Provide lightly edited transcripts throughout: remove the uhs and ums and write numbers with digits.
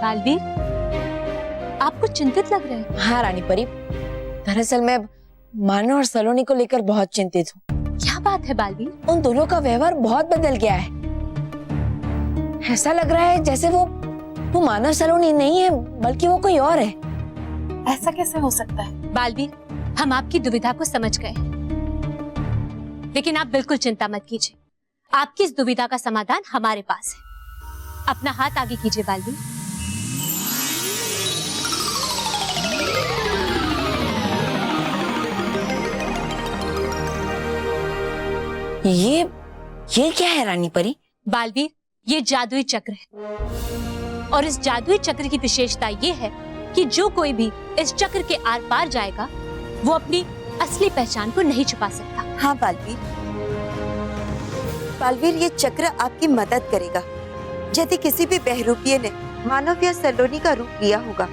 बालवीर, आप कुछ चिंतित लग रहे हैं। हाँ रानी परी, दरअसल मैं मानो और सलोनी को लेकर बहुत चिंतित हूँ। क्या बात है बालवीर? उन दोनों का व्यवहार बहुत बदल गया है। ऐसा लग रहा है जैसे वो मानव सलोनी नहीं है, बल्कि वो कोई और है। ऐसा कैसे हो सकता है? बालवीर, हम आपकी दुविधा को समझ गए, लेकिन आप बिल्कुल चिंता मत कीजिए। आपकी इस दुविधा का समाधान हमारे पास है। अपना हाथ आगे कीजिए बालवीर। ये क्या है रानी परी? बालवीर, ये जादुई चक्र है और इस जादुई चक्र की विशेषता ये है कि जो कोई भी इस चक्र के आर पार जाएगा वो अपनी असली पहचान को नहीं छुपा सकता। हाँ बालवीर, बालवीर ये चक्र आपकी मदद करेगा। यदि किसी भी बहरूपीय ने मानव या सलोनी का रूप लिया होगा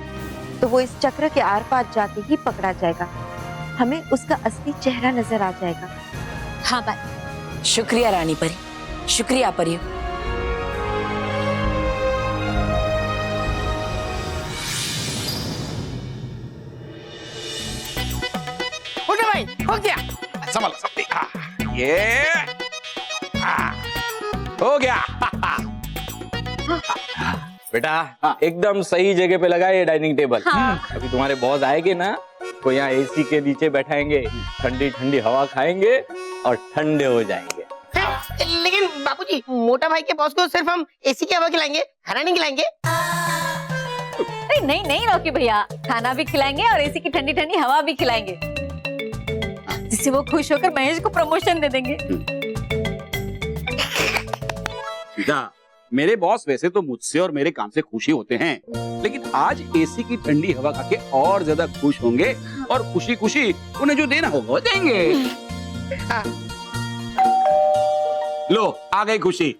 तो वो इस चक्र के आर पार जाते ही पकड़ा जाएगा। हमें उसका असली चेहरा नजर आ जाएगा। हाँ बालवीर। शुक्रिया रानी परी, शुक्रिया परियो। हो गया भाई, हो गया। संभालो सबकी। ये हो गया। बेटा एकदम सही जगह पे लगा ये डाइनिंग टेबल। अभी तुम्हारे बॉस आएंगे ना तो यहाँ एसी के नीचे बैठाएंगे, ठंडी ठंडी हवा खाएंगे और ठंडे हो जाएंगे। लेकिन बापूजी, मोटा भाई के बॉस को सिर्फ हम एसी की हवा खिलाएंगे, खाना नहीं खिलाएंगे। नहीं नहीं रॉकी भैया, खाना भी खिलाएंगे और एसी की ठंडी ठंडी हवा भी खिलाएंगे, जिससे वो खुश होकर महेश को प्रमोशन दे देंगे। मेरे बॉस वैसे तो मुझसे और मेरे काम से खुशी होते हैं, लेकिन आज एसी की ठंडी हवा खा के और ज्यादा खुश होंगे और खुशी खुशी उन्हें जो देना होगा वो देंगे। लो आ गई खुशी।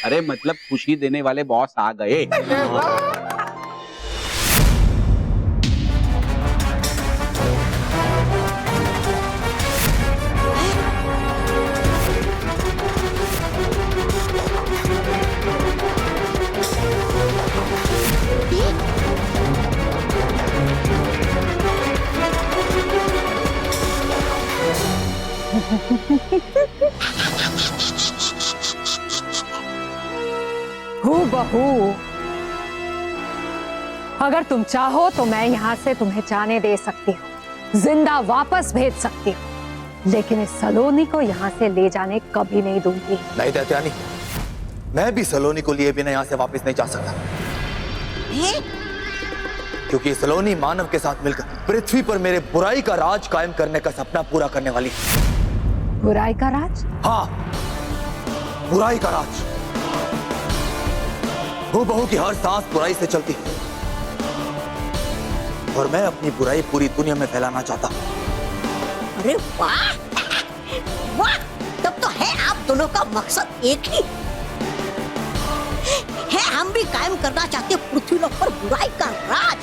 अरे मतलब खुशी देने वाले बॉस आ गए। बहू, अगर तुम चाहो तो मैं यहाँ से तुम्हें जाने दे सकती हूँ, जिंदा वापस भेज सकती हूँ, लेकिन इस सलोनी को यहाँ से ले जाने कभी नहीं दूंगी। नहीं दैत्यानी, मैं भी सलोनी को लिए बिना यहाँ से वापस नहीं जा सकता, क्योंकि सलोनी मानव के साथ मिलकर पृथ्वी पर मेरे बुराई का राज कायम करने का सपना पूरा करने वाली है। बुराई का राज? हाँ, बुराई का राज। वो बहू की हर सांस बुराई से चलती है और मैं अपनी बुराई पूरी दुनिया में फैलाना चाहता हूँ। अरे वाह वाह, तब तो है आप दोनों का मकसद एक ही है। हम भी कायम करना चाहते पृथ्वी लोक पर बुराई का राज।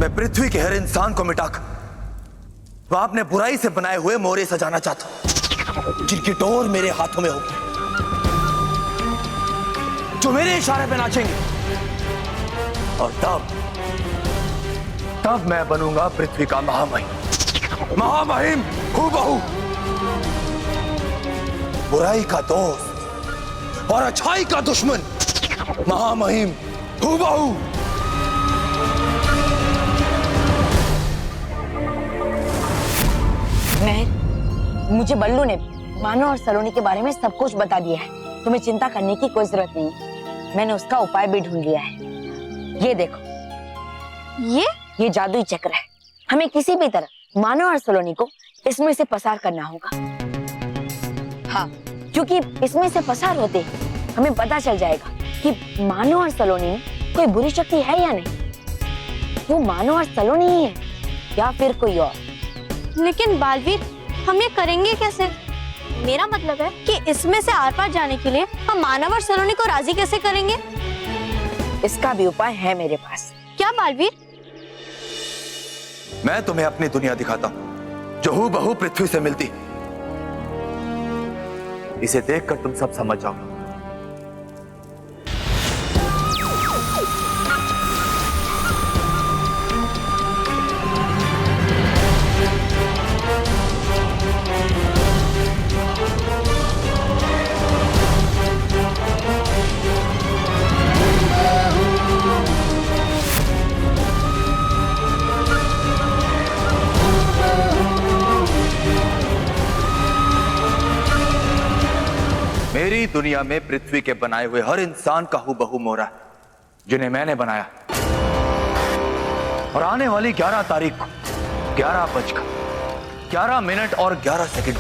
मैं पृथ्वी के हर इंसान को मिटाकर वह अपने बुराई से बनाए हुए मोरे सजाना चाहता हूँ, जिनकी डोर मेरे हाथों में होगी, जो मेरे इशारे पे नाचेंगे। और तब मैं बनूंगा पृथ्वी का महामहिम हूबहू, बुराई का दोस्त और अच्छाई का दुश्मन, महामहिम हूबहू। मुझे बल्लू ने मानो और सलोनी के बारे में सब कुछ बता दिया है। तुम्हें चिंता करने की कोई जरूरत नहीं है। मैंने उसका उपाय भी ढूंढ लिया है। ये देखो, ये जादुई चक्र है। हमें किसी भी तरह मानो और सलोनी को इसमें से पसार करना होगा। हाँ, क्योंकि इसमें से पसार होते हमें पता चल जाएगा कि मानो और सलोनी में कोई बुरी शक्ति है या नहीं। वो मानो और सलोनी ही है या फिर कोई और। लेकिन बालवीर, हम ये करेंगे कैसे? मेरा मतलब है कि इसमें से आर पार जाने के लिए हम मानव और सलोनी को राजी कैसे करेंगे? इसका भी उपाय है मेरे पास। क्या बालवीर? मैं तुम्हें अपनी दुनिया दिखाता हूं, जो हूबहू पृथ्वी से मिलती। इसे देखकर तुम सब समझ जाओगे। दुनिया में पृथ्वी के बनाए हुए हर इंसान का हूबहू मोरा है, जिन्हें मैंने बनाया। और आने वाली 11 तारीख को 11:11 और 11 सेकंड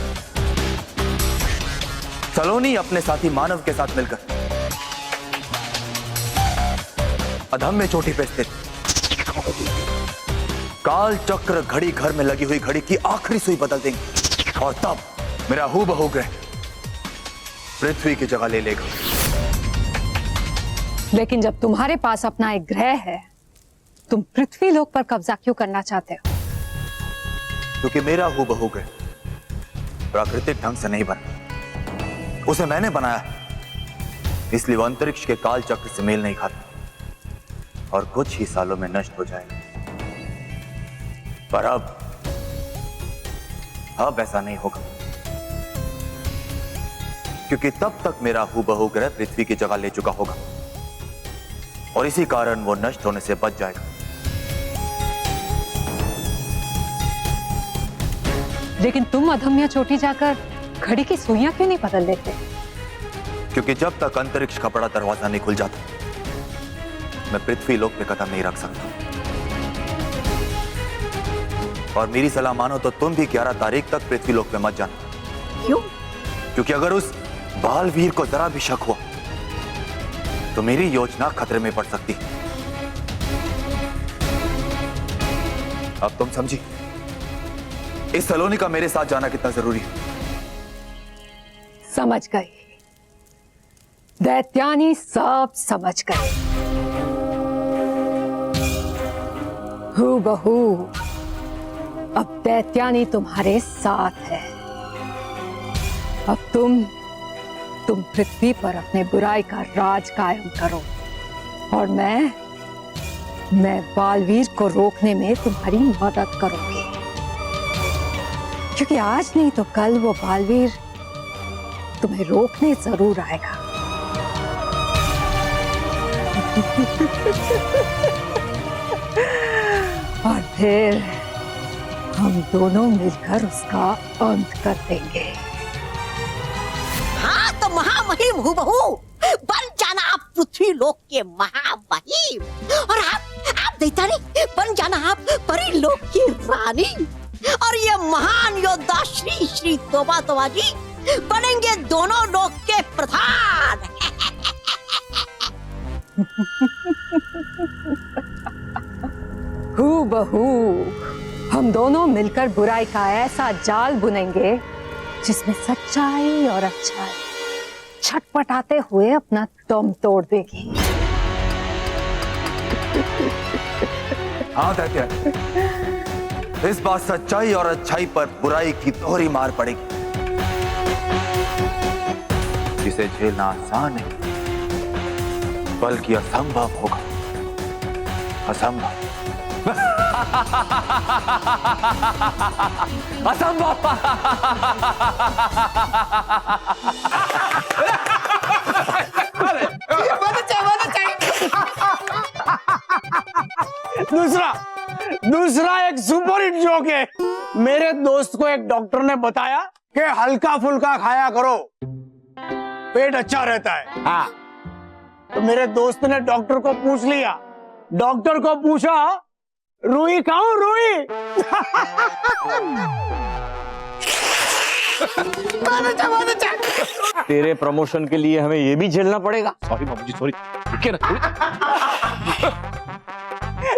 सलोनी अपने साथी मानव के साथ मिलकर अधम्य चोटी पे स्थित काल चक्र घड़ी घर में लगी हुई घड़ी की आखिरी सुई बदल देंगे, और तब मेरा हूबहू ग्रह पृथ्वी की जगह ले लेगा। लेकिन जब तुम्हारे पास अपना एक ग्रह है, तुम पृथ्वी लोक पर कब्जा क्यों करना चाहते हो? क्योंकि मेरा हूबहू ग्रह प्राकृतिक ढंग से नहीं बना, उसे मैंने बनाया, इसलिए वो अंतरिक्ष के काल चक्र से मेल नहीं खाता और कुछ ही सालों में नष्ट हो जाएगा। पर अब ऐसा नहीं होगा, क्योंकि तब तक मेरा हूबहू ग्रह पृथ्वी की जगह ले चुका होगा और इसी कारण वो नष्ट होने से बच जाएगा। लेकिन तुम अधम्य चोटी जाकर घड़ी की सुइयां क्यों नहीं बदल लेते? क्योंकि जब तक अंतरिक्ष का बड़ा दरवाजा नहीं खुल जाता, मैं पृथ्वी लोक पे कदम नहीं रख सकता। और मेरी सलाह मानो तो तुम भी 11 तारीख तक पृथ्वी लोक पे मत जाना। क्यों? क्योंकि अगर उस बालवीर को जरा भी शक हुआ तो मेरी योजना खतरे में पड़ सकती। अब तुम समझी इस सलोनी का मेरे साथ जाना कितना जरूरी है। समझ गई, दैत्यानी सब समझ गई। हूबहू अब दैत्यानी तुम्हारे साथ है। अब तुम पृथ्वी पर अपने बुराई का राज कायम करो और मैं बालवीर को रोकने में तुम्हारी मदद करूंगी, क्योंकि आज नहीं तो कल वो बालवीर तुम्हें रोकने जरूर आएगा। और फिर हम दोनों मिलकर उसका अंत कर देंगे। हाँ तो महामहिम हूबहू बन जाना आप पृथ्वी लोक के महामहिम, और आप दैत्यानी बन जाना आप परी लोक की रानी, और ये महान योद्धा श्री श्री तोबा तोबा जी बनेंगे दोनों लोक के प्रधान। हूबहू हम दोनों मिलकर बुराई का ऐसा जाल बुनेंगे जिसमें सच्चाई और अच्छाई छटपटाते हुए अपना दम तोड़ देगी। हाँ दैत्य, इस बार सच्चाई और अच्छाई पर बुराई की दोहरी मार पड़ेगी, जिसे झेलना आसान नहीं बल्कि असंभव होगा। असंभव असंभव। दूसरा एक सुपर हिट जोक है। मेरे दोस्त को एक डॉक्टर ने बताया कि हल्का फुल्का खाया करो, पेट अच्छा रहता है। हाँ, तो मेरे दोस्त ने डॉक्टर को पूछ लिया, डॉक्टर को पूछा रुई खाऊं रुई? तेरे प्रमोशन के लिए हमें ये भी झेलना पड़ेगा। सॉरी बाबूजी, सॉरी। रुकिए ना।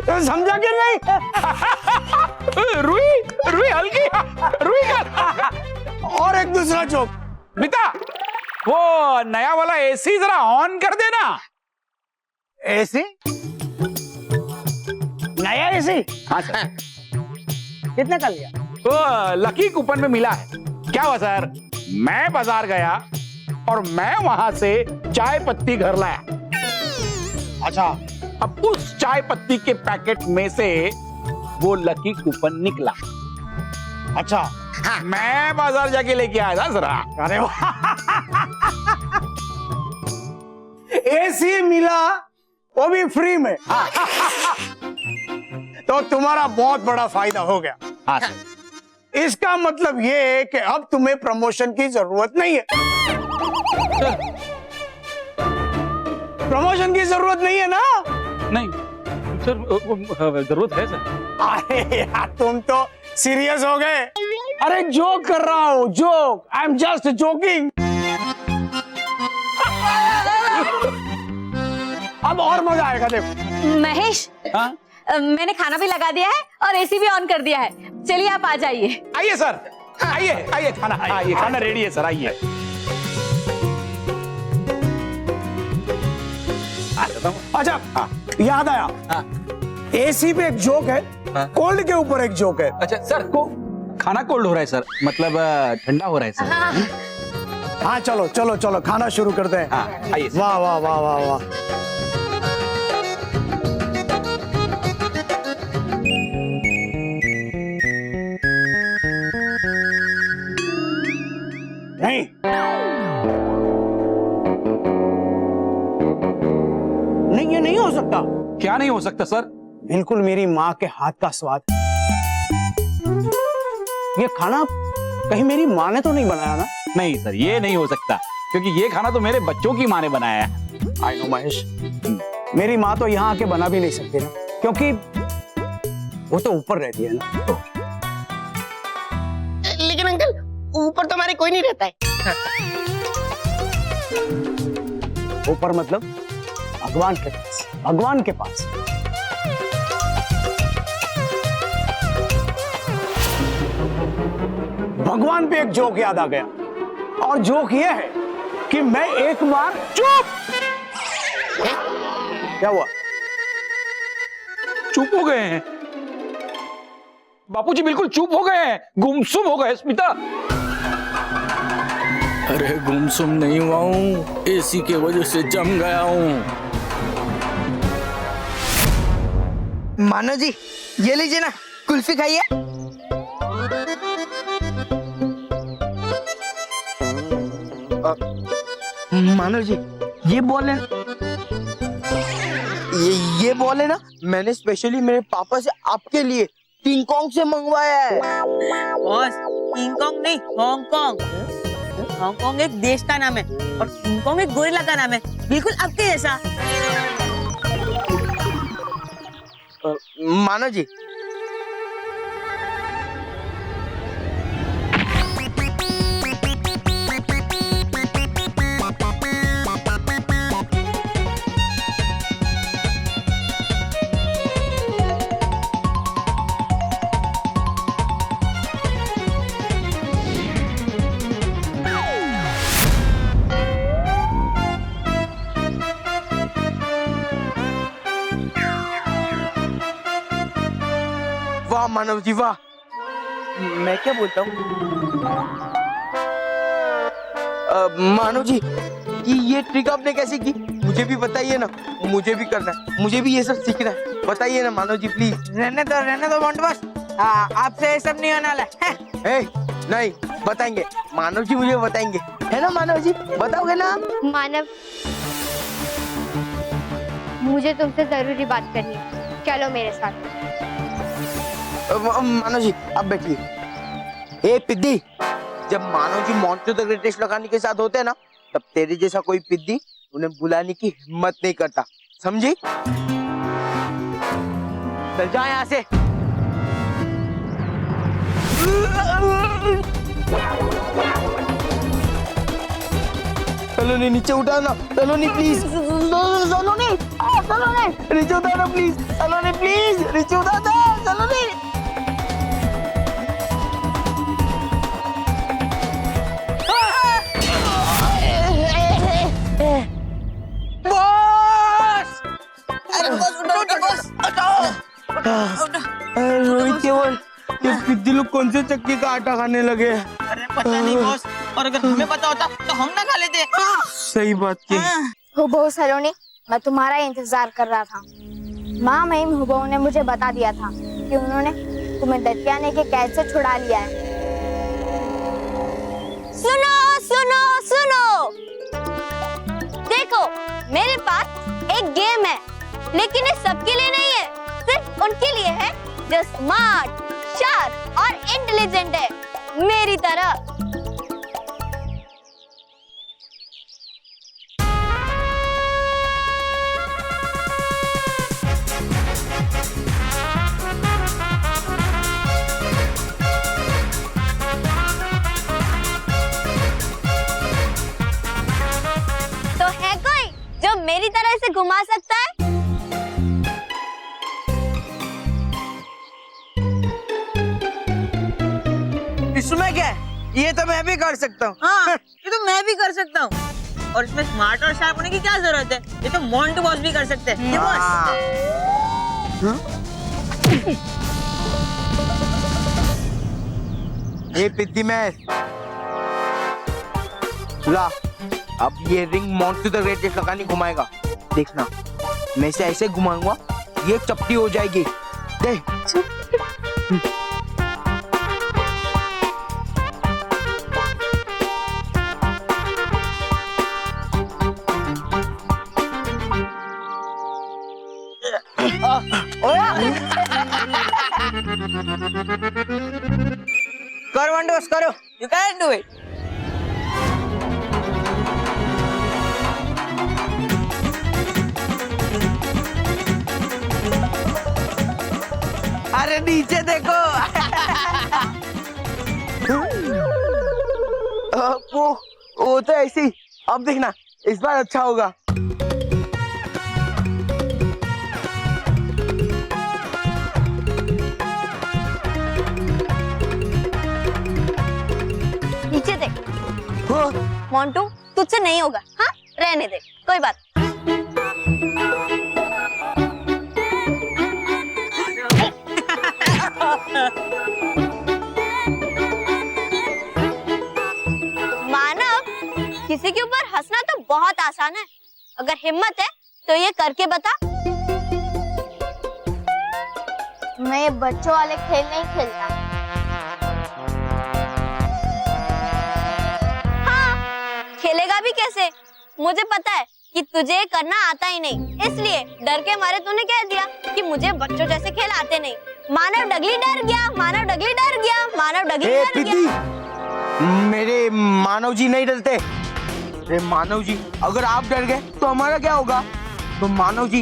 तो समझा कि नहीं? रुई रुई हल्की रुई का। और एक दूसरा जोक। बेटा वो नया वाला एसी जरा ऑन कर देना। एसी? नया एसी? हाँ सर। कितने का लिया? वो लकी कूपन में मिला है। क्या हुआ सर, मैं बाजार गया और मैं वहां से चाय पत्ती घर लाया। अच्छा, अब उस चाय पत्ती के पैकेट में से वो लकी कूपन निकला। अच्छा, मैं बाजार जाके लेके आया था जरा। अरे वाह, एसी मिला वो भी फ्री में। तो तुम्हारा बहुत बड़ा फायदा हो गया। हाँ सर। इसका मतलब ये है कि अब तुम्हें प्रमोशन की जरूरत नहीं है। प्रमोशन की जरूरत नहीं है ना? नहीं सर, जरूरत है सर। अरे यार तुम तो सीरियस हो गए। अरे जोक कर रहा हूँ, joke. I am just joking. अब और मजा आएगा, देखो। महेश, हाँ? मैंने खाना भी लगा दिया है और एसी भी ऑन कर दिया है। चलिए आप आ जाइए। आइए सर, आइए आइए, खाना रेडी है सर, आइए। अच्छा, याद आया, एसी पे एक जोक है, कोल्ड के ऊपर एक जोक है। अच्छा सर, को खाना कोल्ड हो रहा है सर, मतलब ठंडा हो रहा है सर। हाँ चलो चलो चलो, खाना शुरू करते हैं। हाँ, आइए। वाह वाह वाह वाह वाह। नहीं, नहीं, ये नहीं हो सकता। क्या नहीं हो सकता सर? बिल्कुल मेरी माँ के हाथ का स्वाद। ये खाना कहीं मेरी माँ ने तो नहीं बनाया ना? नहीं सर, ये नहीं हो सकता, क्योंकि ये खाना तो मेरे बच्चों की माँ ने बनाया है। आई नो महेश, मेरी माँ तो यहाँ आके बना भी नहीं सकती ना, क्योंकि वो तो ऊपर रहती है ना। लेकिन अंकल, ऊपर तो हमारे कोई नहीं रहता है। ऊपर मतलब भगवान के पास, भगवान के पास। भगवान पे एक जोक याद आ गया, और जोक ये है कि मैं एक बार चुप। क्या हुआ? चुप हो गए हैं बापूजी, बिल्कुल चुप हो गए हैं, गुमसुम हो गए। स्मिता, अरे गुमसुम नहीं हुआ हूँ, एसी के वजह से जम गया हूँ। मानो जी, ये लीजिए ना, कुल्फी खाइए। मानो जी, ये बोले ये बोले ना, मैंने स्पेशली मेरे पापा से आपके लिए किंग कॉन्ग से मंगवाया है। बॉस, किंग कॉन्ग नहीं, हांगकांग। हांगकांग एक देश का नाम है और किंग कॉन्ग एक गोरिल्ला का नाम है, बिल्कुल आपके जैसा। मानो जी, वाह मानव जी वाह। मैं क्या बोलता हूँ मानव जी, कि ये ट्रिक आपने कैसे की, मुझे भी बताइए ना, मुझे भी करना है, मुझे भी ये सब सीखना है, बताइए ना मानव जी प्लीज। रहने दो मोंटू बॉस, आपसे ये सब नहीं होने वाला है। नहीं बताएंगे, मानव जी मुझे बताएंगे, है ना मानव जी, बताओगे ना? मानव, मुझे तुमसे जरूरी बात करनी है, चलो मेरे साथ। मानव जी अब बैठिए। ए पिद्दी, जब मानव जी मॉन्स्टर द ग्रेटेस्ट लगाने के साथ होते हैं ना, तब तेरे जैसा कोई पिद्दी उन्हें बुलाने की हिम्मत नहीं करता, समझी? चल जा यहाँ से। सलोनी नीचे उठाना, सलोनी प्लीज, सलोनी नीचे उठाना प्लीज, सलोनी प्लीज नीचे उठाना, सलोनी। रोहित केवल ये पिद्दी लोग कौन से चक्की का आटा खाने लगे? अरे पता नहीं बॉस, और अगर हमें पता होता तो हम ना खा लेते। सही बात की। हुबहू सलोनी, मैं तुम्हारा इंतजार कर रहा था। माँ महिम हुबहू ने मुझे बता दिया था कि उन्होंने तुम्हें दत्याने के कैद से छुड़ा लिया है। सुनो सुनो सुनो, देखो मेरे पास एक गेम है, लेकिन ये सबके लिए नहीं है, सिर्फ उनके लिए है जो स्मार्ट, शार्प और इंटेलिजेंट है, मेरी तरह। घुमा सकता है? इसमें क्या है? ये तो मैं भी कर सकता हूँ। हाँ, ये तो मैं भी कर सकता हूँ। और इसमें स्मार्ट और शार्प होने की क्या जरूरत है? ये तो मोंटू बॉस भी कर सकते हैं। ये बॉस। ये पिद्दी में ला, अब ये रिंग मोंटू द ग्रेटेस्ट लगानी घुमाएगा। देखना, मैं इसे ऐसे घुमाऊंगा, ये चपटी हो जाएगी। देख। कर वंडर्स करो। You can do it. अरे नीचे देखो। वो तो ऐसे ही। अब देखना, इस बार अच्छा होगा। नीचे देख। मोंटू, तुझसे नहीं होगा। हाँ, रहने दे, कोई बात। मानव, किसी के ऊपर हंसना तो बहुत आसान है। अगर हिम्मत है तो ये करके बता। मैं ये बच्चों वाले खेल नहीं खेलता। हाँ, खेलेगा भी कैसे? मुझे पता है कि तुझे ये करना आता ही नहीं, इसलिए डर के मारे तूने कह दिया कि मुझे बच्चों जैसे खेल आते नहीं। मानव डगली डर गया, मानव डगली डर गया, मानव डगली डर गया। मेरे मानव जी नहीं डरते। अरे मानव जी, अगर आप डर गए तो हमारा क्या होगा? तो मानव जी,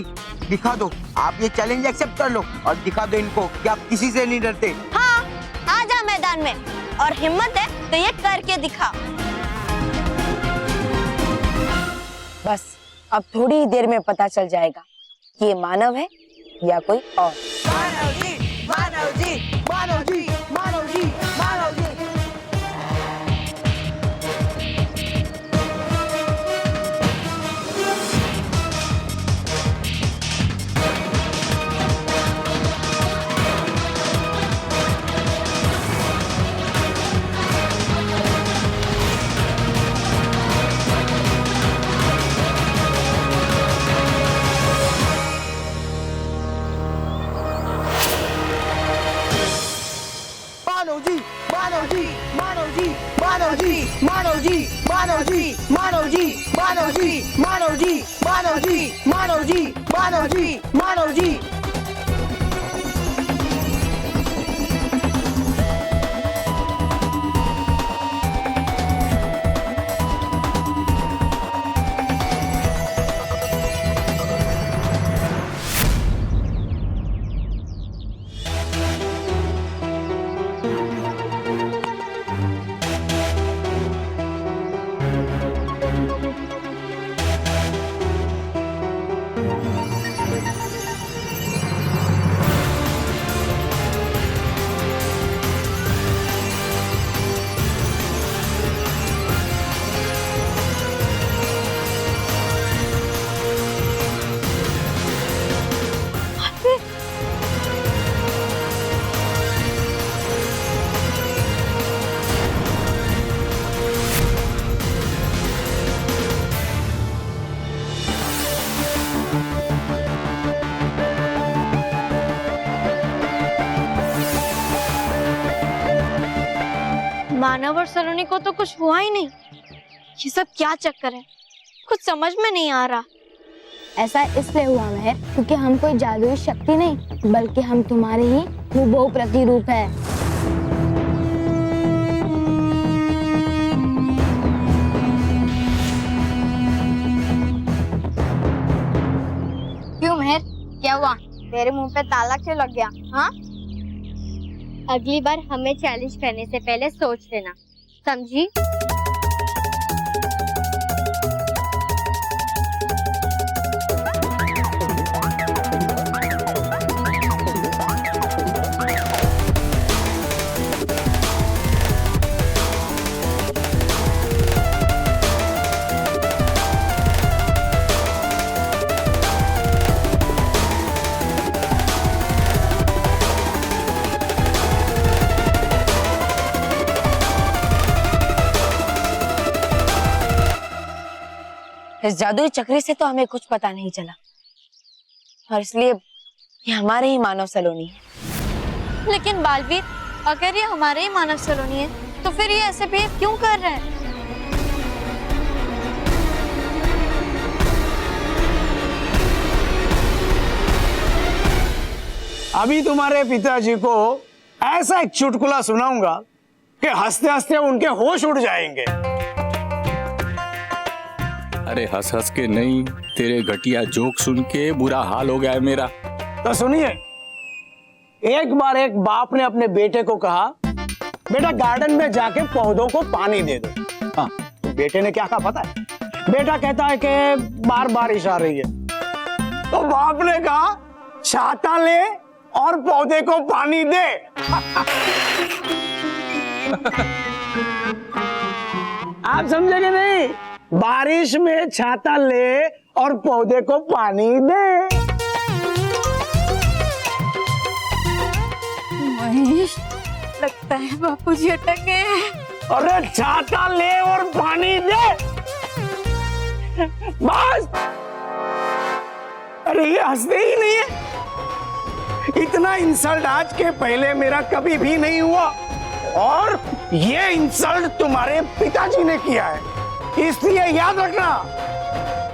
दिखा दो, आप ये चैलेंज एक्सेप्ट कर लो और दिखा दो इनको कि आप किसी से नहीं डरते। हाँ, आ जा मैदान में, और हिम्मत है तो ये करके दिखा। बस अब थोड़ी ही देर में पता चल जाएगा कि ये मानव है या कोई और। मानव जी, मानव जी, मानव जी, मानव जी, मानव जी। मानव जी, मानव जी, मानव जी, मानव जी, मानव जी, मानव जी, मानव जी, मानव जी, मानव जी, मानव जी, मानव जी, मानव जी, मानव जी। मानव और सलोनी को तो कुछ हुआ ही नहीं। ये सब क्या चक्कर है, कुछ समझ में नहीं आ रहा। ऐसा इसलिए हुआ महर क्योंकि हम कोई जादुई शक्ति नहीं बल्कि हम तुम्हारे ही हूबहू प्रतिरूप है। क्यों महर, क्या हुआ? तेरे मुंह पे ताला क्यों लग गया? हाँ, अगली बार हमें चैलेंज करने से पहले सोच लेना, समझी? इस जादुई चक्री से तो हमें कुछ पता नहीं चला, और इसलिए ये हमारे ही मानव सलोनी है। लेकिन बालवीर, अगर ये हमारे ही मानव सलोनी है तो फिर ये ऐसे बिहेव क्यों कर रहे हैं? अभी तुम्हारे पिताजी को ऐसा एक चुटकुला सुनाऊंगा कि हंसते हंसते उनके होश उड़ जाएंगे। अरे हंस हंस के नहीं, तेरे घटिया जोक सुन के बुरा हाल हो गया है मेरा। तो सुनिए, एक बार एक बाप ने अपने बेटे को कहा, बेटा गार्डन में जाके पौधों को पानी दे दो। हाँ, तो बेटे ने क्या कहा पता है? बेटा कहता है कि बार बारिश आ रही है। तो बाप ने कहा छाता ले और पौधे को पानी दे। आप समझेंगे नहीं? बारिश में छाता ले और पौधे को पानी दे। महेश, लगता है बापूजी अटक गए हैं। अरे छाता ले और पानी दे, बस। अरे ये हंसते ही नहीं है। इतना इंसल्ट आज के पहले मेरा कभी भी नहीं हुआ, और ये इंसल्ट तुम्हारे पिताजी ने किया है, इसलिए याद रखना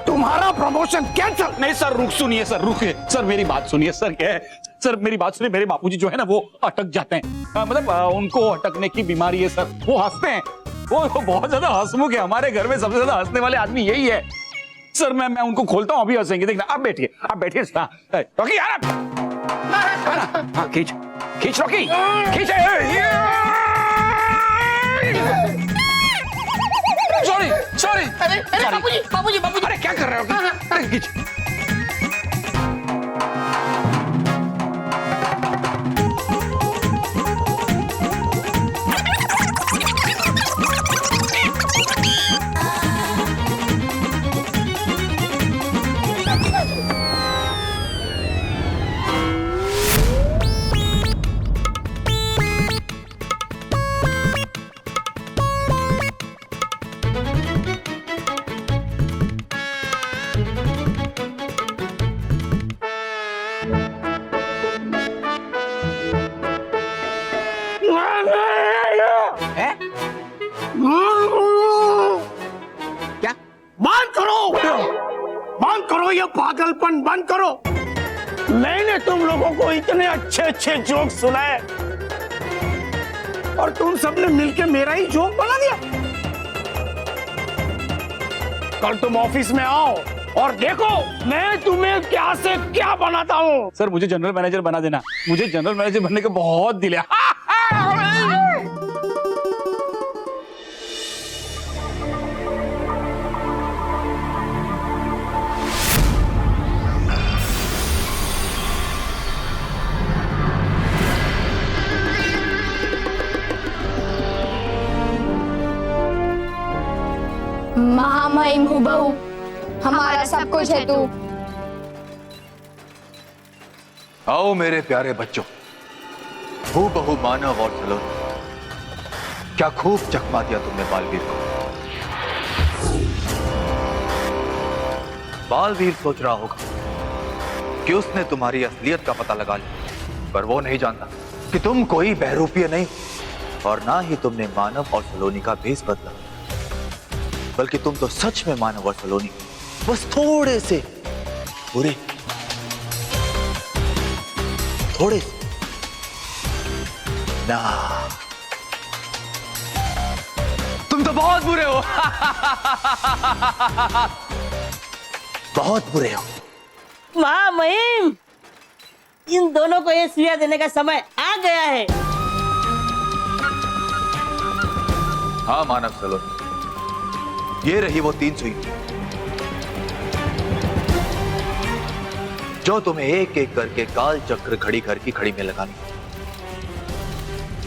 तुम्हारा प्रमोशन कैंसिल। नहीं सर, रुक, सुनिए सर, रुकिए सर, मेरी बात सुनिए सर। क्या है सर, मेरी बात सुनिए। मेरे बापूजी जो है ना वो अटक जाते हैं, मतलब उनको अटकने की बीमारी है सर। वो हंसते हैं, वो बहुत ज्यादा हंसमुख है। हमारे घर में सबसे ज्यादा हंसने वाले आदमी यही है सर। मैं उनको खोलता हूँ, अभी हंसेंगे, देखना। आप बैठिए, आप बैठिए। रॉकी यार, हाँ, खींच खींच रॉकी, खींच। सॉरी सॉरी, अरे बाबूजी बाबूजी बाबूजी, अरे क्या कर रहे हो? अरे खींच। क्या? बंद करो, बंद करो, ये पागलपन बंद करो। मैंने तुम लोगों को इतने अच्छे अच्छे जोक सुनाए और तुम सबने मिलकर मेरा ही जोक बना दिया। कल तुम ऑफिस में आओ और देखो मैं तुम्हें क्या से क्या बनाता हूँ। सर मुझे जनरल मैनेजर बना देना, मुझे जनरल मैनेजर बनने का बहुत दिल है। महामहिम हुबहू हमारा सब कुछ है तू। आओ मेरे प्यारे बच्चों, हूबहू मानव और सलोनी। क्या खूब चकमा दिया तुमने बालवीर को। बालवीर सोच रहा होगा कि उसने तुम्हारी असलियत का पता लगा लिया, पर वो नहीं जानता कि तुम कोई बहरूपिया नहीं, और ना ही तुमने मानव और सलोनी का भेष बदला, बल्कि तुम तो सच में मानव और सलोनी, बस थोड़े से बुरे, थोड़े ना। तुम तो बहुत बुरे हो। बहुत बुरे हो। महामहिम, इन दोनों को ये सुइयां देने का समय आ गया है। हाँ मानव सलोनी, ये रही वो 3 सुई जो तुम्हें एक एक करके काल चक्र घड़ी घर की घड़ी में लगानी।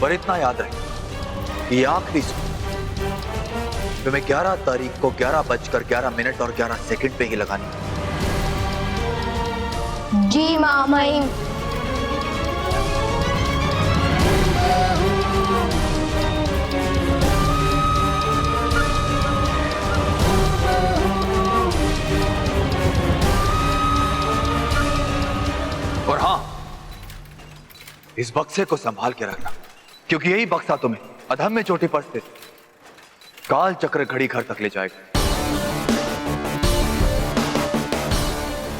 पर इतना याद रहे, ये आखिरी सुई तुम्हें 11 तारीख को 11:11 और 11 सेकंड पे ही लगानी। जी महामहिम। इस बक्से को संभाल के रखना, क्योंकि यही बक्सा तुम्हें अधम में चोटी पर स्थित काल चक्र घड़ी घर तक ले जाएगा।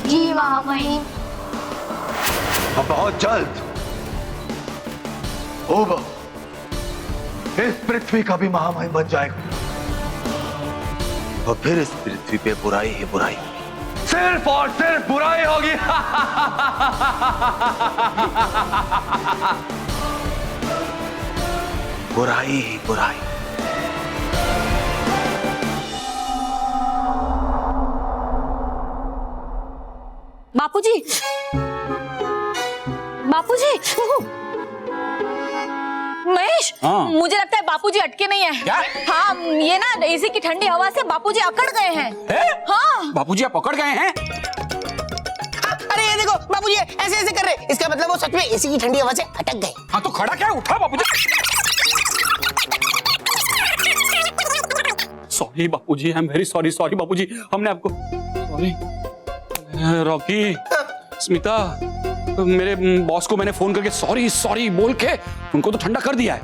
जी महामहिम। अब बहुत जल्द होगा इस पृथ्वी का भी महामहिम बन जाएगा और फिर इस पृथ्वी पे बुराई ही बुराई, सिर्फ और सिर्फ बुराई होगी। बुराई ही बुराई। बापूजी, बापूजी, महेश, हाँ। मुझे लगता है बापूजी अटके नहीं है। क्या? हाँ, ये ना एसी की ठंडी हवा से बापूजी अकड़ गए हैं। हाँ। बापूजी आप पकड़ गए हैं? अरे ये देखो बाबूजी ऐसे ऐसे कर रहे, इसका मतलब वो सच में एसी की ठंडी हवा से अटक गए। हाँ तो खड़ा क्या, उठा Bapuji. Sorry Bapuji, I am very sorry. Sorry Bapuji, हमने आपको सॉरी। रॉकी, स्मिता, मेरे बॉस को मैंने फोन करके सॉरी सॉरी बोल के उनको तो ठंडा कर दिया है।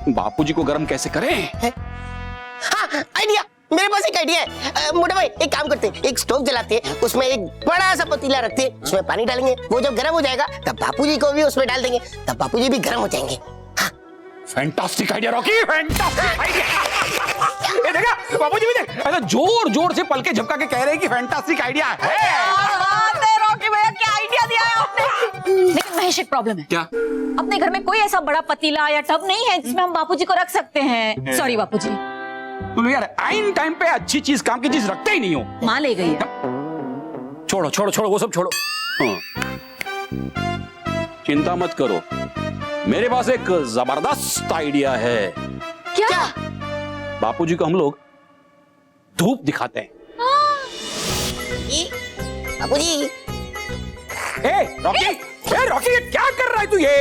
बापूजी को गर्म कैसे करें? हाँ आइडिया, मेरे पास एक आइडिया है। मोटा भाई एक काम करते हैं, एक स्टोव जलाते हैं, उसमें एक बड़ा सा पतीला रखते हैं, उसमें पानी डालेंगे, वो जब गर्म हो जाएगा तब बापूजी को भी उसमें डाल देंगे, तब बापूजी भी गर्म हो जाएंगे। Fantastic idea Rocky, fantastic idea. ये देखा बापूजी भी देख, ऐसा जोर जोर से पलके झपका के कह रहे हैं कि फैंटास्टिक आइडिया है। रॉकी भैया, क्या आइडिया दिया है आपने? लेकिन महेश, एक प्रॉब्लम है। क्या? अपने घर में कोई ऐसा बड़ा पतीला या टब नहीं है जिसमें हम बापूजी को रख सकते हैं। सॉरी बापूजी। तुम यार आइन टाइम पे अच्छी चीज, काम की चीज रखते ही नहीं हो। माँ ले गई है। छोड़ो छोड़ो छोड़ो, वो सब छोड़ो। हाँ। चिंता मत करो, मेरे पास एक जबरदस्त आइडिया है। क्या? बापूजी को हम लोग धूप दिखाते हैं। बापूजी, रॉकी, रॉकी क्या कर रहा है तू ये?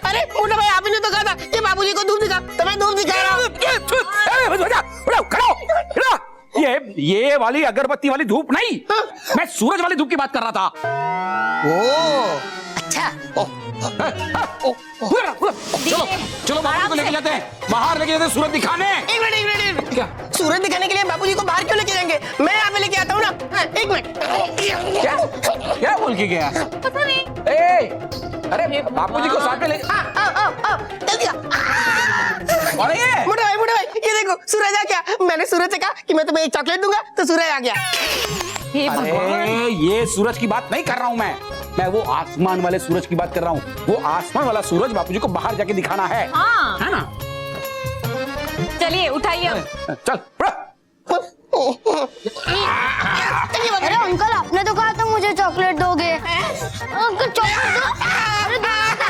अरे मोटा भाई आपने तो कहा था कि बाबूजी को धूप दिखा, तो मैं धूप दिखा रहा हूँ। ये वाली अगरबत्ती वाली धूप नहीं, मैं सूरज वाली धूप की बात कर रहा था। ओ अच्छा। चलो चलो, बाबूजी को लेके जाते हैं, बाहर लेके जाते हैं सूरज दिखाने। एक मिनट, एक मिनट। क्या? सूरज दिखाने के लिए बाबूजी को बाहर क्यों लेके जाएंगे? मैं यहाँ पे लेके आता हूँ ना। एक मिनट। क्या क्या बोल के गया? पता नहीं। अरे बापूजी को साथ में ले। जल्दी आ। और ये मोटा भाई ये देखो सूरज आ गया। मैंने सूरज से कहा कि मैं तुम्हें एक चॉकलेट दूंगा, तो सूरज आ गया। अरे ये सूरज की बात नहीं कर रहा हूँ मैं वो आसमान वाले सूरज की बात कर रहा हूँ। वो आसमान वाला सूरज बापूजी को बाहर जाके दिखाना है। हाँ। है ना? चलिए उठाइए। चल। अरे अंकल, आपने तो कहा था मुझे चॉकलेट दोगे। अंकल चॉकलेट दो। अरे बेटा,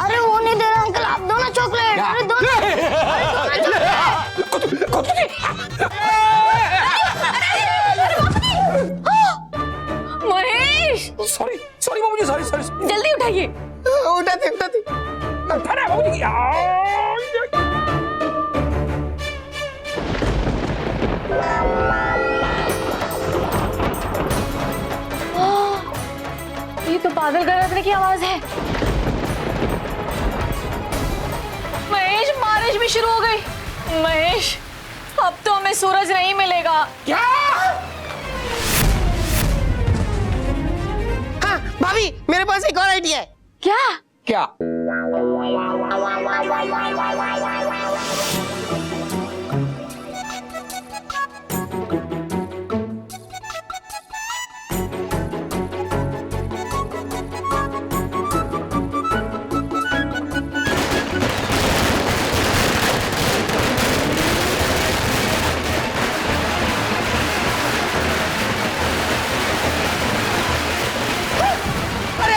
अरे वो नहीं दे रहा अंकल, आप दो ना चॉकलेट। अरे दो ना। महेश, सॉरी सॉरी बाबूजी, सॉरी सॉरी। जल्दी उठाइए। उठाते। बाबूजी। ये तो बादल गरजने की आवाज है। महेश, बारिश भी शुरू हो गई। महेश, अब तो हमें सूरज नहीं मिलेगा। क्या? हाँ भाभी, मेरे पास एक और आइडिया है। क्या? क्या?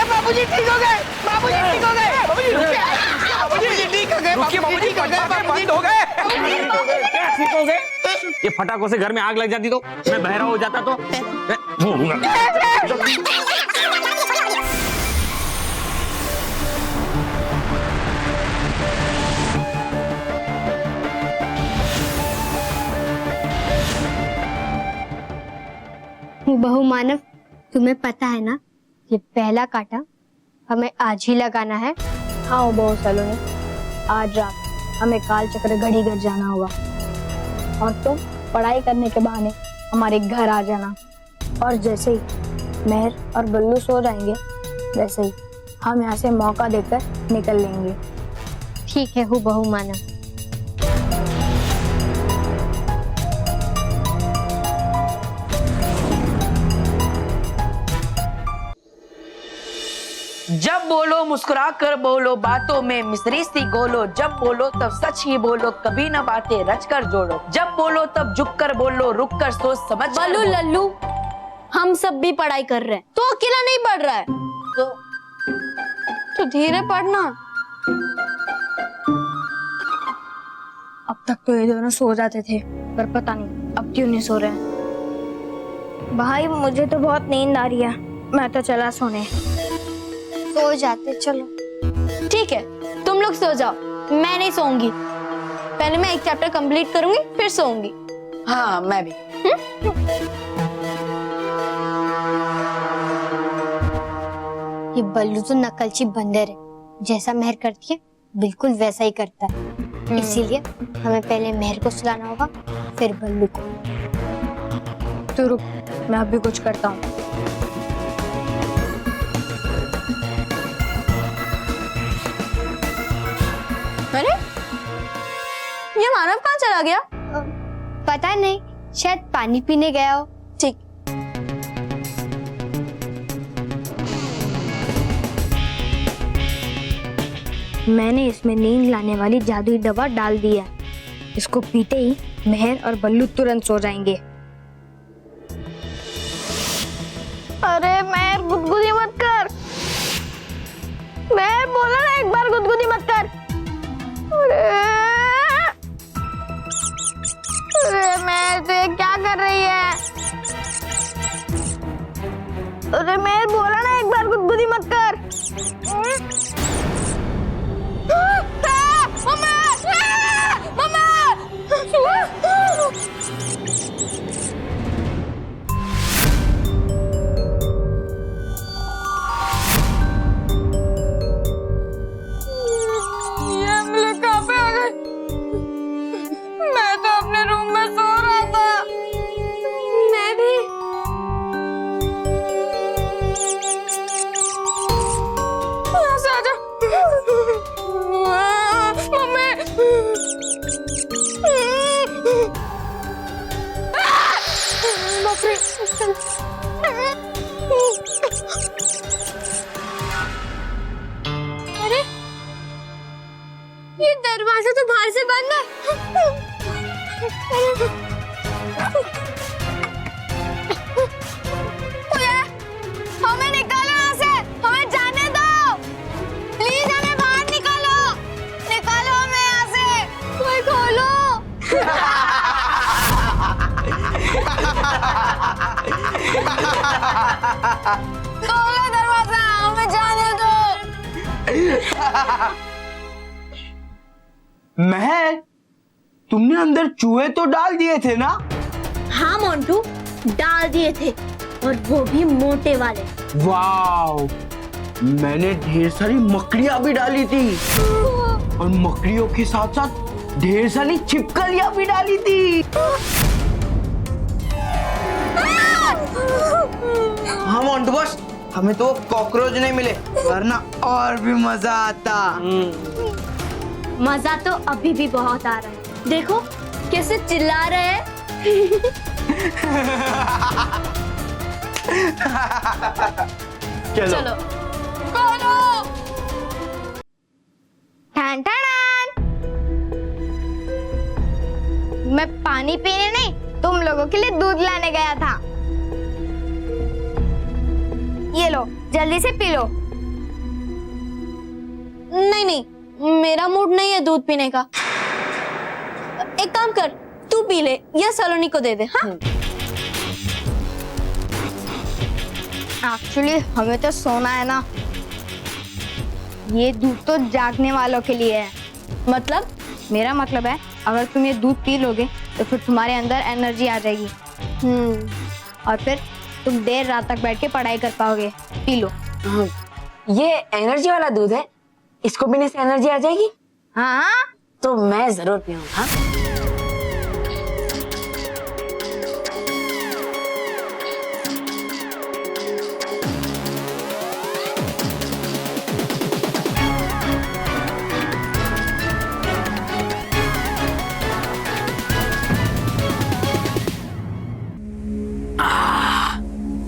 बाबूजी ठीक हो गए। बाबूजी ठीक हो गए। बाबूजी ठीक हो गए। रुकिए बाबूजी, बंद हो गए। क्या ठीक हो गए? ये फटाकों से घर में आग लग जाती तो मैं बहरा हो जाता तो। बहुमानव, तुम्हें पता है ना, ये पहला कांटा हमें आज ही लगाना है। हाँ बहुत सलोनी, आज रात हमें काल चक्र घड़ी घर जाना होगा और तुम पढ़ाई करने के बहाने हमारे घर आ जाना। और जैसे ही मेहर और बल्लू सो जाएंगे वैसे ही हम यहाँ से मौका देकर निकल लेंगे। ठीक है हूबहू माना। जब बोलो मुस्कुरा कर बोलो, बातों में मिसरी सी गोलो। जब बोलो तब सच ही बोलो, कभी ना बातें रच कर जोड़ो। जब बोलो तब झुक कर बोलो, रुक कर सोच समझ कर बल्लू बोलो। लल्लू, हम सब भी पढ़ाई कर रहे हैं, तो अकेला नहीं पढ़ रहा है। तो धीरे पढ़ना। अब तक तो ये दोनों सो जाते थे, पर पता नहीं अब क्यों नहीं सो रहे हैं। भाई मुझे तो बहुत नींद आ रही है, मैं तो चला सोने। सो जाते चलो। ठीक है, तुम लोग सो जाओ, मैं नहीं सोऊंगी। पहले मैं एक चैप्टर कंप्लीट करूंगी, फिर सोऊंगी। हाँ मैं भी। ये बल्लू तो नकलची बंदर है, जैसा मेहर करती है बिल्कुल वैसा ही करता है। इसीलिए हमें पहले मेहर को सुलाना होगा, फिर बल्लू को। तो रुक, मैं अभी कुछ करता हूँ। अरे ये मानव कहाँ चला गया? पता नहीं, शायद पानी पीने गया हो। ठीक। मैंने इसमें नींद लाने वाली जादुई दवा डाल दी है। इसको पीते ही मेहर और बल्लू तुरंत सो जाएंगे। अरे मेहर गुदगुदी मत कर। मेहर बोला ना एक बार गुदगुदी मत कर। अरे मेहर तो ये क्या कर रही है? अरे मेहर बोला ना एक बार गुदगुदी मत कर। अरे ये दरवाजा तो बाहर से बंद है। हमें निकालो यहाँ से, हमें जाने दो। प्लीज हमें बाहर निकालो, निकालो हमें यहाँ से। कोई खोलो। खोलो दरवाजा, हमें जाने दो। महल, तुमने अंदर चूहे तो डाल दिए थे ना? हाँ मोंटू, डाल दिए थे, और वो भी मोटे वाले। वाव, मैंने ढेर सारी मकड़ियां भी डाली थी और मकड़ियों के साथ साथ ढेर सारी छिपकलियां भी डाली थी। हाँ मोंटू बॉस, हमें तो कॉकरोच नहीं मिले, वरना और भी मजा आता। मजा तो अभी भी बहुत आ रहा है। देखो कैसे चिल्ला रहे हैं। चलो। खोलो। ठन ठन। मैं पानी पीने नहीं, तुम लोगों के लिए दूध लाने गया था। ये लो, जल्दी से पी लो। नहीं नहीं, मेरा मूड नहीं है दूध पीने का। एक काम कर, तू पी ले या सलोनी को दे दे। हाँ? एक्चुअली हमें तो सोना है ना। ये दूध तो जागने वालों के लिए है। मतलब? मेरा मतलब है अगर तुम ये दूध पी लोगे तो फिर तुम्हारे अंदर एनर्जी आ जाएगी। और फिर तुम देर रात तक बैठ के पढ़ाई कर पाओगे। P low. ये एनर्जी वाला दूध है, इसको पीने से एनर्जी आ जाएगी। हाँ तो मैं जरूर पीऊंगा।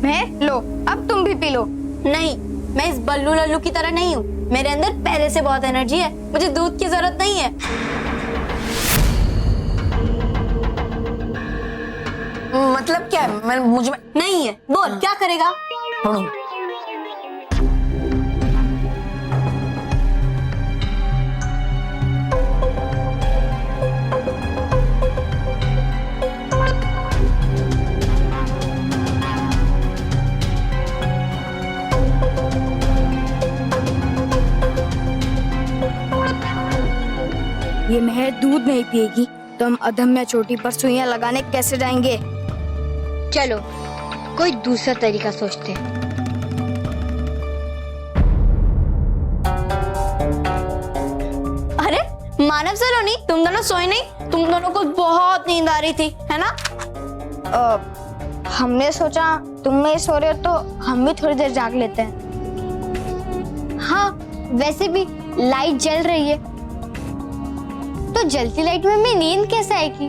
मैं लो, अब तुम भी पी लो। नहीं, मैं इस बल्लू लल्लू की तरह नहीं हूँ। मेरे अंदर पहले से बहुत एनर्जी है, मुझे दूध की जरूरत नहीं है। मतलब क्या है? मुझे नहीं है, बोल क्या करेगा? पढ़ूं। ये मेहर दूध नहीं पिएगी तो हम अधम्य चोटी पर सुइयां लगाने कैसे जाएंगे? चलो कोई दूसरा तरीका सोचते हैं। अरे मानव सलोनी, तुम दोनों सोए नहीं? तुम दोनों को बहुत नींद आ रही थी, है ना? हमने सोचा तुम नहीं सो रहे हो तो हम भी थोड़ी देर जाग लेते हैं। हाँ, वैसे भी लाइट जल रही है तो जलती लाइट में भी नींद कैसे आएगी?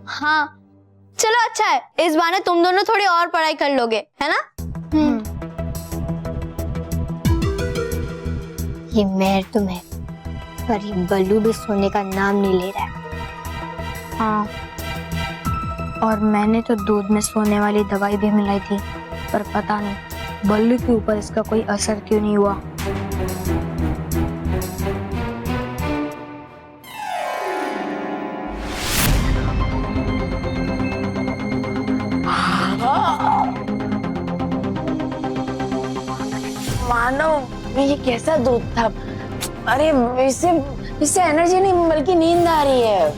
हाँ चलो अच्छा है, इस बहाने तुम दोनों थोड़ी और पढ़ाई कर लोगे, है ना? ये मेहर तो मेहर, पर ये बल्लू भी सोने का नाम नहीं ले रहा है। हाँ, और मैंने तो दूध में सोने वाली दवाई भी मिलाई थी, पर पता नहीं बल्लू के ऊपर इसका कोई असर क्यों नहीं हुआ। मानो ये कैसा दूध था? अरे इससे एनर्जी नहीं बल्कि नींद आ रही है।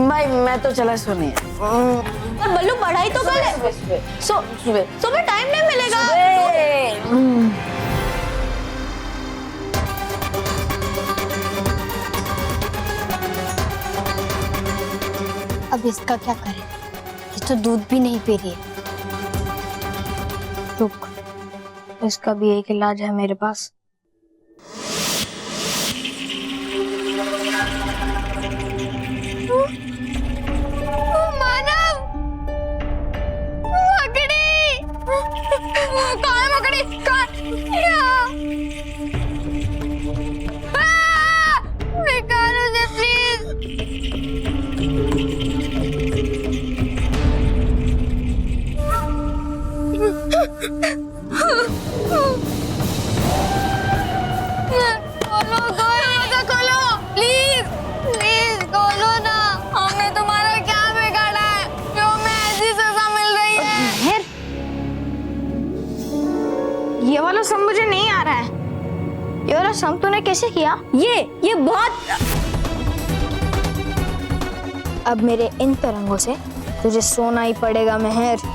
भाई मैं तो चला सोने। और बल्लू पढ़ाई तो कर ले। सुबह टाइम नहीं मिलेगा। अब इसका क्या करें? ये तो दूध भी नहीं पी रही है। रुक, इसका भी एक इलाज है मेरे पास। मानव, मकड़ी, कौन मकड़ी? निकालो से प्लीज। खोलो, दरवाजा खोलो, प्लीज प्लीज खोलो ना। हमने तुम्हारा क्या बिगाड़ा है जो हमें ऐसी सजा मिल रही है? ये वाला सम मुझे नहीं आ रहा है। ये वाला सम तूने कैसे किया? ये बहुत। अब मेरे इन तरंगों से तुझे सोना ही पड़ेगा मेहर।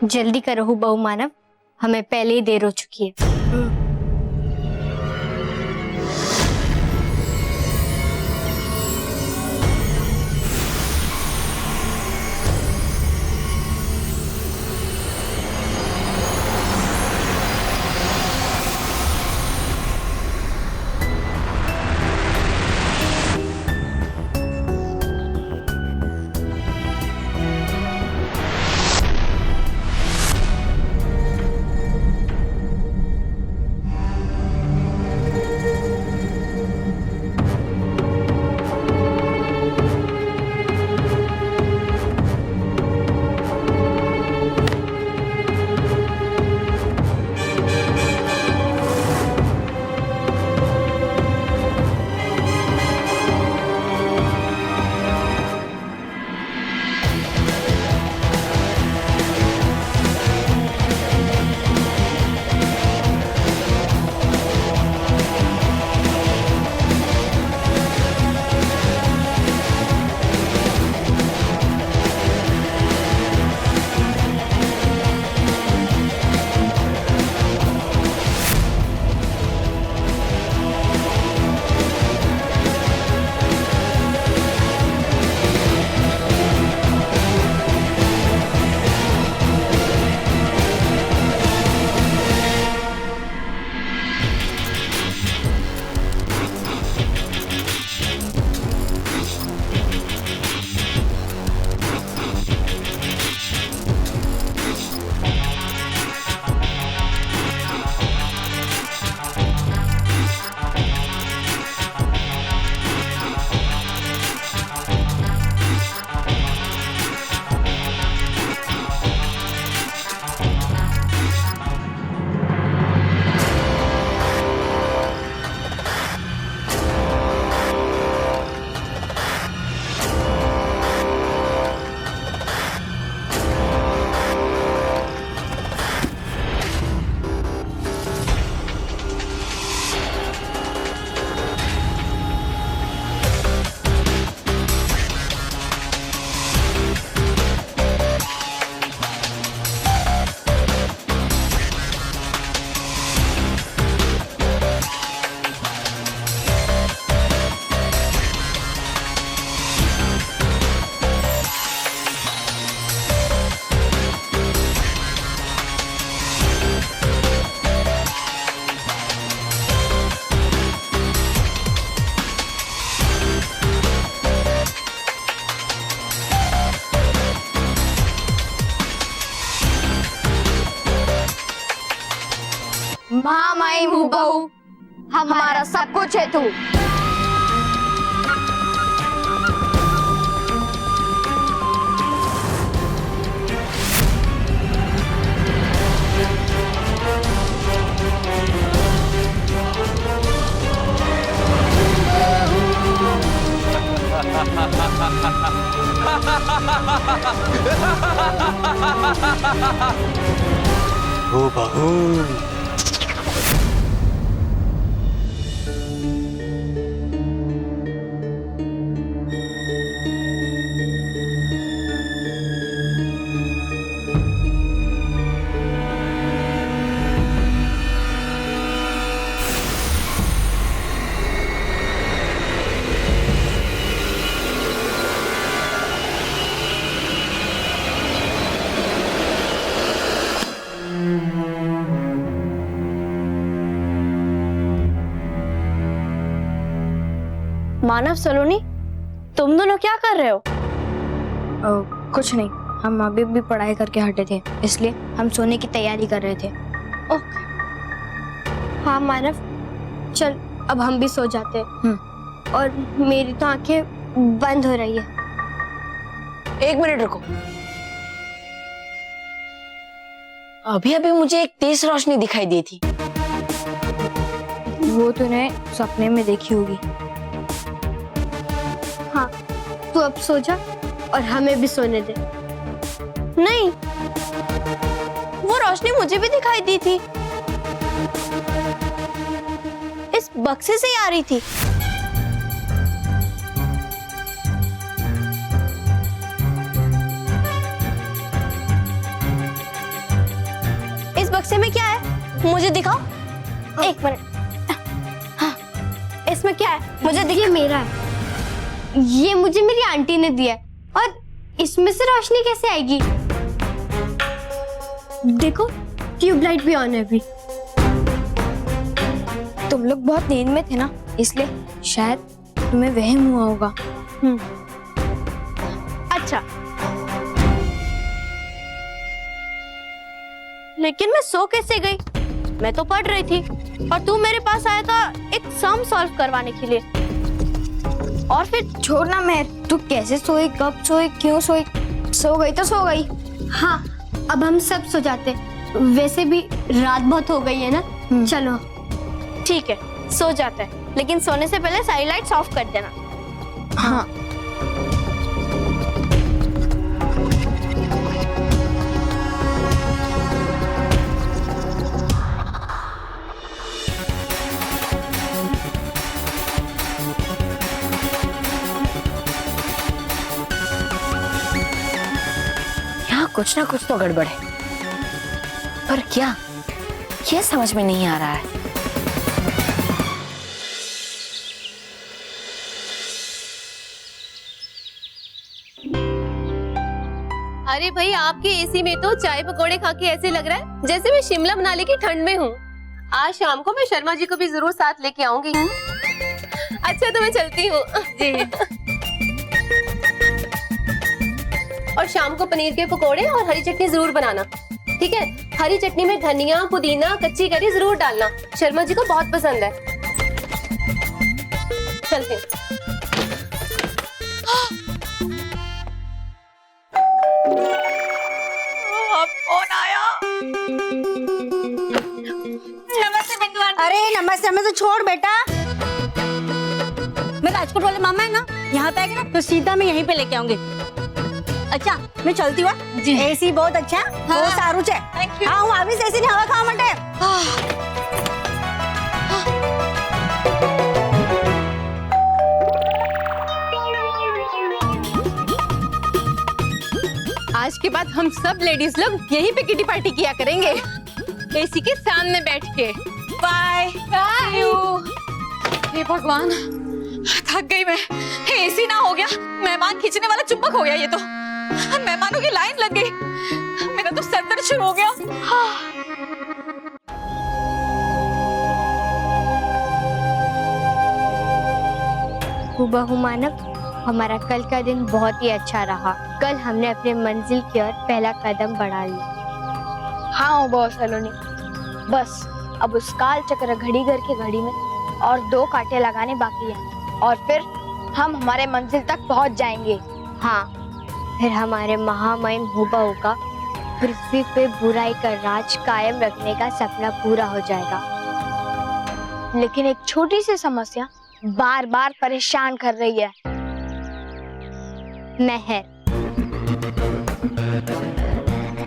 जल्दी करो बहु मानव, हमें पहले ही देर हो चुकी है। नहीं हूबहू, हमारा सब कुछ है तू। हूबहू। मानव सलोनी, तुम दोनों क्या कर रहे हो? कुछ नहीं, हम अभी भी पढ़ाई करके हटे थे, इसलिए हम सोने की तैयारी कर रहे थे। हाँ मानव, चल अब हम भी सो जाते हैं। और मेरी तो आंखें बंद हो रही है। 1 मिनट रुको। अभी अभी मुझे एक तेज रोशनी दिखाई दी थी। वो तूने सपने में देखी होगी। हाँ, तू अब सो जा और हमें भी सोने दे। नहीं, वो रोशनी मुझे भी दिखाई दी थी। इस बक्से से ही आ रही थी। इस बक्से में क्या है? मुझे दिखाओ। 1 मिनट। हाँ, इसमें क्या है? मुझे दिखाओ। ये मेरा है। ये मुझे मेरी आंटी ने दिया है। और इसमें से रोशनी कैसे आएगी? देखो, ट्यूबलाइट भी ऑन है अभी। तुम लोग बहुत नींद में थे ना, इसलिए शायद तुम्हें वहम हुआ होगा। अच्छा, लेकिन मैं सो कैसे गई? मैं तो पढ़ रही थी और तू मेरे पास आया था एक सम सॉल्व करवाने के लिए। और फिर छोड़ना मेहर, तू कैसे सोई, कब सोई, क्यों सोई? सो गई तो सो गई। हाँ, अब हम सब सो जाते। वैसे भी रात बहुत हो गई है ना। चलो ठीक है, सो जाते हैं, लेकिन सोने से पहले सारी लाइट्स ऑफ कर देना। हाँ। यहाँ कुछ ना कुछ तो गड़बड़ है, पर क्या, यह समझ में नहीं आ रहा है। अरे भाई, आपके एसी में तो चाय पकोड़े खा के ऐसे लग रहा है जैसे मैं शिमला मनाली की ठंड में हूँ। आज शाम को मैं शर्मा जी को भी जरूर साथ लेके आऊंगी। अच्छा, तो मैं चलती हूँ जी। और शाम को पनीर के पकोड़े और हरी चटनी जरूर बनाना, ठीक है? हरी चटनी में धनिया, पुदीना, कच्ची करी जरूर डालना, शर्मा जी को बहुत पसंद है। चलते हैं। अरे नमस्ते, हमें तो छोड़ बेटा। मैं राजकोट वाले मामा है ना, यहाँ पे आएगा ना तो सीधा मैं यहीं पे लेके आऊंगी। अच्छा, मैं चलती हूँ। एसी बहुत अच्छा है, बहुत सारू है। हाँ, હું આવીશ એસી ની હવા ખાવા માટે। आज के बाद हम सब लेडीज लोग यहीं पे किटी पार्टी किया करेंगे, एसी के सामने बैठ के। Bye bye. हे भगवान, थक गई मैं। एसी ना हो गया, मेहमान खींचने वाला चुम्बक हो गया। ये तो मेहमानों की लाइन लग गई। मेरा तो सर दर्द शुरू हो गया। हूबहू मानव, हमारा कल का दिन बहुत ही अच्छा रहा। कल हमने अपने मंजिल की ओर पहला कदम बढ़ा लिया। हाँ हूबहू सलोनी, बस अब उस काल चक्र घड़ी घर की घड़ी में और 2 कांटे लगाने बाकी हैं और फिर हम हमारे मंजिल तक पहुंच जाएंगे। हाँ, फिर हमारे महामहिम हुबहू का पृथ्वी पे बुराई का राज कायम रखने का सपना पूरा हो जाएगा। लेकिन एक छोटी सी समस्या बार बार परेशान कर रही है। मेहर।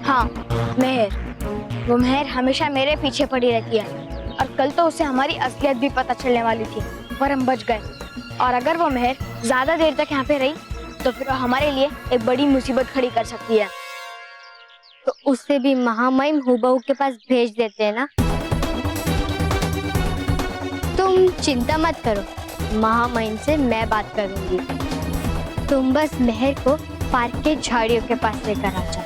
हाँ, मेहर। वो मेहर हमेशा मेरे पीछे पड़ी रहती है और कल तो उसे हमारी असलियत भी पता चलने वाली थी, पर हम बच गए। और अगर वो मेहर ज्यादा देर तक यहाँ पे रही तो फिर वो हमारे लिए एक बड़ी मुसीबत खड़ी कर सकती है। तो उसे भी महामहिम हुबहू के पास भेज देते हैं ना। तुम चिंता मत करो, महामहिम से मैं बात करूंगी। तुम बस मेहर को पार्क के झाड़ियों के पास लेकर आ जाओ।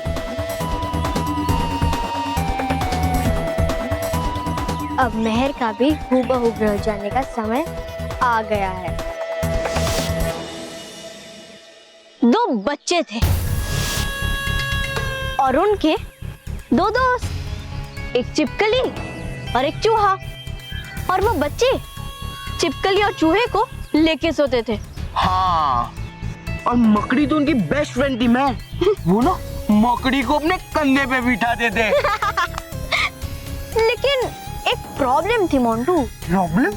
अब मेहर का भी हुबहू रह जाने का समय आ गया है। 2 बच्चे थे और उनके 2 दोस्त, एक चिपकली और एक चूहा। और वो बच्चे चिपकली और चूहे को लेके सोते थे। हाँ, और मकड़ी तो उनकी बेस्ट फ्रेंड थी। मैं वो ना मकड़ी को अपने कंधे पे बिठाते थे। लेकिन एक प्रॉब्लम थी मोंटू। प्रॉब्लम?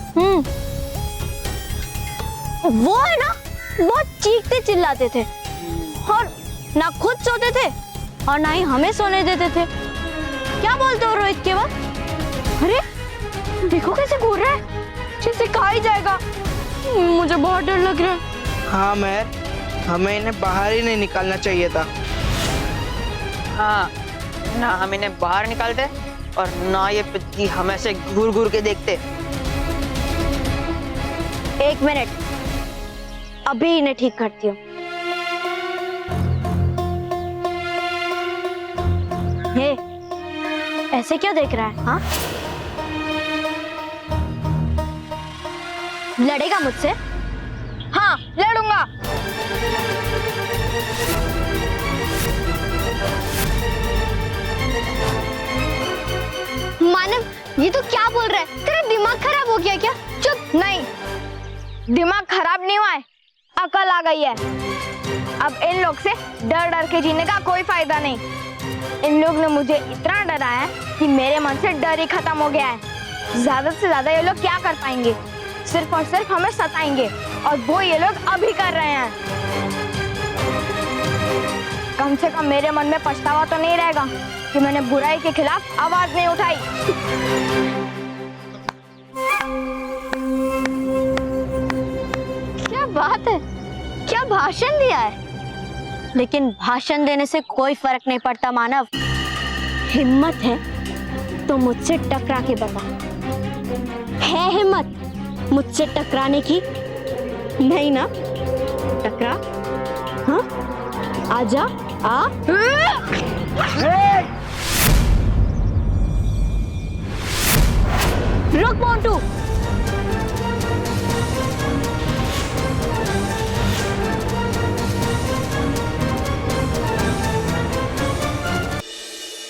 वो है ना बहुत चीखते चिल्लाते थे और ना खुद सोते थे और ना ही हमें सोने देते थे। क्या बोलते हो रोहित के बाद? अरे देखो कैसे घूर रहा है, जैसे खा ही जाएगा। मुझे बहुत डर लग रहा है। हाँ मेहर, हमें इन्हें बाहर ही नहीं निकालना चाहिए था। हाँ ना, हम इन्हें बाहर निकालते और ना ये पिच्ची हमें से घूर घूर के देखते। 1 मिनट, अभी इन्हें ठीक करती हूँ। हे, ऐसे क्यों देख रहा है? हाँ, लड़ेगा मुझसे? हाँ, लड़ूंगा। मानव, ये तो क्या बोल रहा है? तेरा दिमाग खराब हो गया क्या? चुप। नहीं, दिमाग खराब नहीं हुआ है, अकल आ गई है। अब इन लोग से डर डर के जीने का कोई फायदा नहीं। इन लोग ने मुझे इतना डराया है कि मेरे मन से डर ही खत्म हो गया है। ज्यादा से ज्यादा ये लोग क्या कर पाएंगे? सिर्फ और सिर्फ हमें सताएंगे और वो ये लोग अभी कर रहे हैं। कम से कम मेरे मन में पछतावा तो नहीं रहेगा कि मैंने बुराई के खिलाफ आवाज नहीं उठाई। क्या बात है, क्या भाषण दिया है। लेकिन भाषण देने से कोई फर्क नहीं पड़ता मानव। हिम्मत है तो मुझसे टकरा के बता। है हिम्मत मुझसे टकराने की? नहीं ना? टकरा। हाँ, आजा। आ। रुक मोंटू।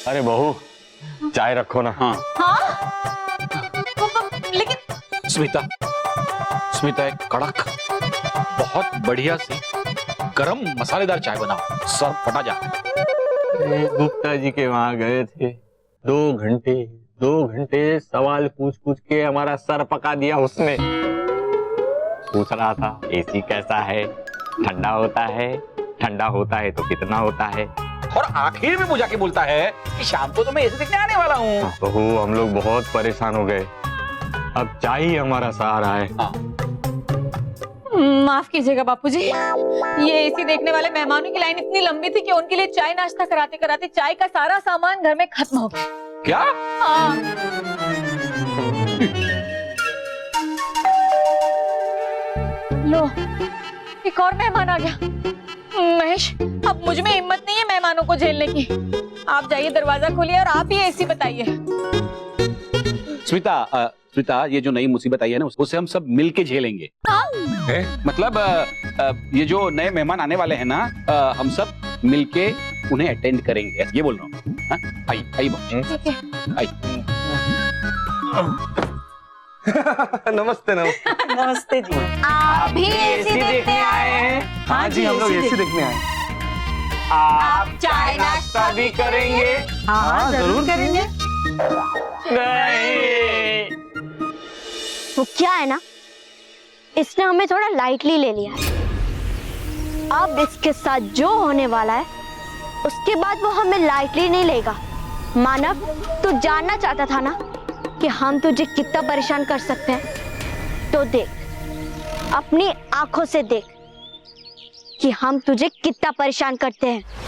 अरे बहू, चाय रखो ना। हाँ लेकिन स्मिता, स्मिता एक कड़क बहुत बढ़िया सी गरम मसालेदार चाय बनाओ, सर फटा जा। गुप्ता जी के वहां गए थे, 2 घंटे सवाल पूछ पूछ के हमारा सर पका दिया उसने। पूछ रहा था एसी कैसा है, ठंडा होता है तो कितना होता है, और आखिर में वो जाके बोलता है कि शाम को तो मैं ऐसे देखने आने वाला हूँ। बहू हम लोग बहुत परेशान हो गए, अब चाय ही हमारा सहारा है। माफ कीजिएगा बापूजी, ये एसी देखने वाले मेहमानों की लाइन इतनी लंबी थी कि उनके लिए चाय नाश्ता कराते कराते चाय का सारा सामान घर में खत्म हो गया। क्या? हाँ। लो, एक और मेहमान आ गया। महेश, अब मुझ में हिम्मत नहीं है मेहमानों को झेलने की। आप जाइए, दरवाजा खोलिए और आप ही एसी बताइए। स्मिता, स्मिता, ये जो नई मुसीबत आई है ना, उसे हम सब मिलके झेलेंगे। मतलब ये जो नए मेहमान आने वाले हैं ना, हम सब मिलके उन्हें अटेंड करेंगे, ये बोल रहा हूँ। आई आई ठीक है। आई। नमस्ते नमस्ते। नमस्ते जी। आप भी एसी देखने आए हैं? हाँ जी, हम लोग एसी देखने आए। आप चाय नाश्ता भी करेंगे? हाँ जरूर करेंगे। नहीं। वो क्या है ना, इसने हमें थोड़ा लाइटली ले लिया है। अब इसके साथ जो होने वाला है उसके बाद वो हमें लाइटली नहीं लेगा। मानव, तू जानना चाहता था ना कि हम तुझे कितना परेशान कर सकते हैं, तो देख, अपनी आंखों से देख कि हम तुझे कितना परेशान करते हैं।